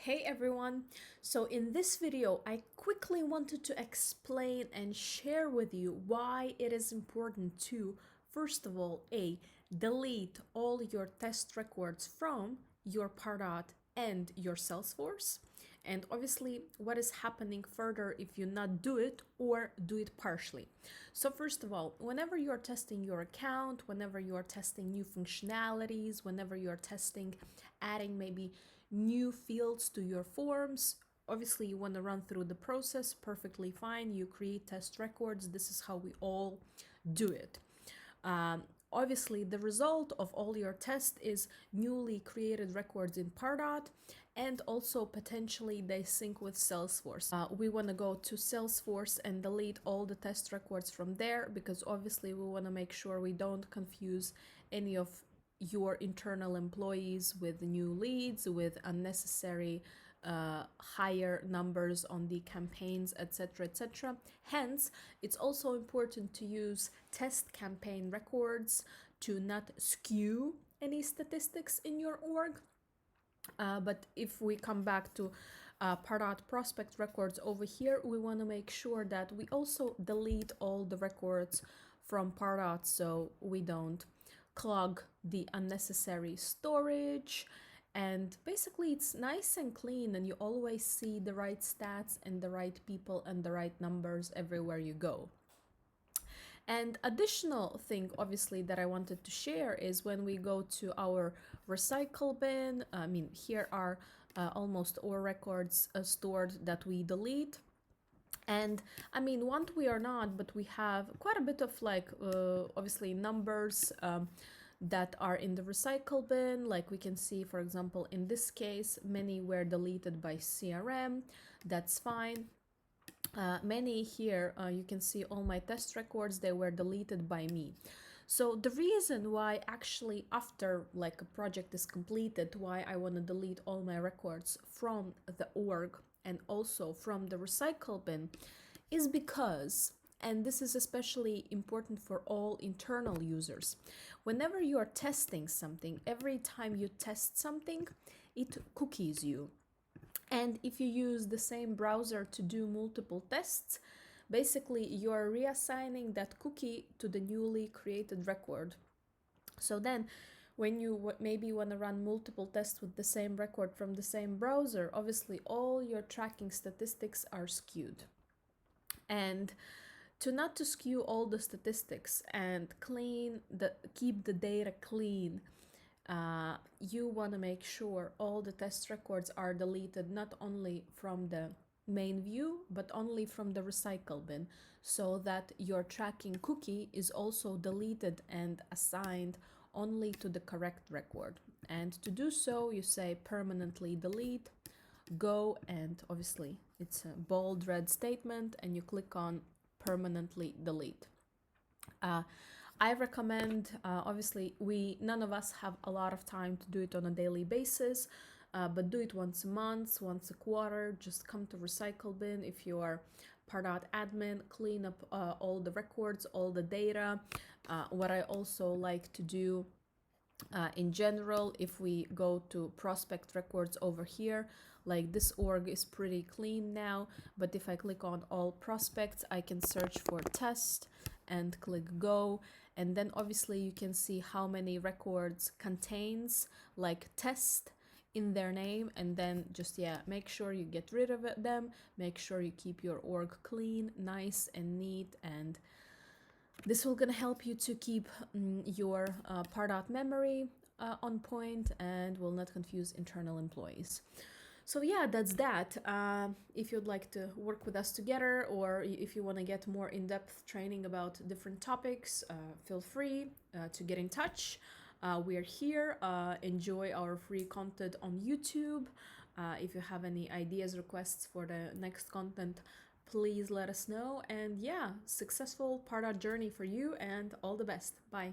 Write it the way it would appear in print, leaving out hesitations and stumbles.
Hey everyone! So in this video, I quickly wanted to explain and share with you why it is important to, first of all, delete all your test records from your Pardot and your Salesforce. And obviously, what is happening further if you not do it or do it partially. So first of all, whenever you're testing your account, whenever you're testing new functionalities, whenever you're testing adding maybe new fields to your forms, obviously you want to run through the process perfectly fine. You create test records. This is how we all do it. Obviously, the result of all your tests is newly created records in Pardot, and also potentially they sync with Salesforce. We want to go to Salesforce and delete all the test records from there, because obviously we want to make sure we don't confuse any of your internal employees with new leads, with unnecessary higher numbers on the campaigns, etc., etc. Hence, it's also important to use test campaign records to not skew any statistics in your org. But if we come back to Pardot prospect records over here, we want to make sure that we also delete all the records from Pardot so we don't clog the unnecessary storage. And basically it's nice and clean, and you always see the right stats and the right people and the right numbers everywhere you go. And additional thing obviously that I wanted to share is when we go to our recycle bin, here are almost all records stored that we delete. And want we or not, but we have quite a bit of obviously numbers that are in the recycle bin. Like we can see, for example, in this case, many were deleted by CRM. That's fine. Many here, you can see all my test records, they were deleted by me. So the reason why actually after like a project is completed, why I want to delete all my records from the org and also from the recycle bin is because, and this is especially important for all internal users, whenever you are testing something, every time you test something, it cookies you. And if you use the same browser to do multiple tests, basically you're reassigning that cookie to the newly created record. So then when you maybe want to run multiple tests with the same record from the same browser, obviously all your tracking statistics are skewed. And not to skew all the statistics and keep the data clean, you want to make sure all the test records are deleted not only from the main view but only from the recycle bin, so that your tracking cookie is also deleted and assigned only to the correct record. And to do so, you say permanently delete, go, and obviously it's a bold red statement, and you click on permanently delete. I recommend, obviously none of us have a lot of time to do it on a daily basis, but do it once a month, once a quarter. Just come to recycle bin. If you are Pardot admin, clean up all the records, all the data. What I also like to do in general, if we go to prospect records over here, like this org is pretty clean now, but if I click on all prospects, I can search for test and click go, and then obviously you can see how many records contains like test in their name, and then just make sure you get rid of them, make sure you keep your org clean, nice and neat, and this will gonna help you to keep your Pardot memory on point and will not confuse internal employees. So yeah, that's that. If you'd like to work with us together, or if you want to get more in-depth training about different topics, feel free to get in touch. We're here. Enjoy our free content on YouTube. If you have any ideas, requests for the next content, please let us know. And yeah, successful Pardot journey for you, and all the best. Bye.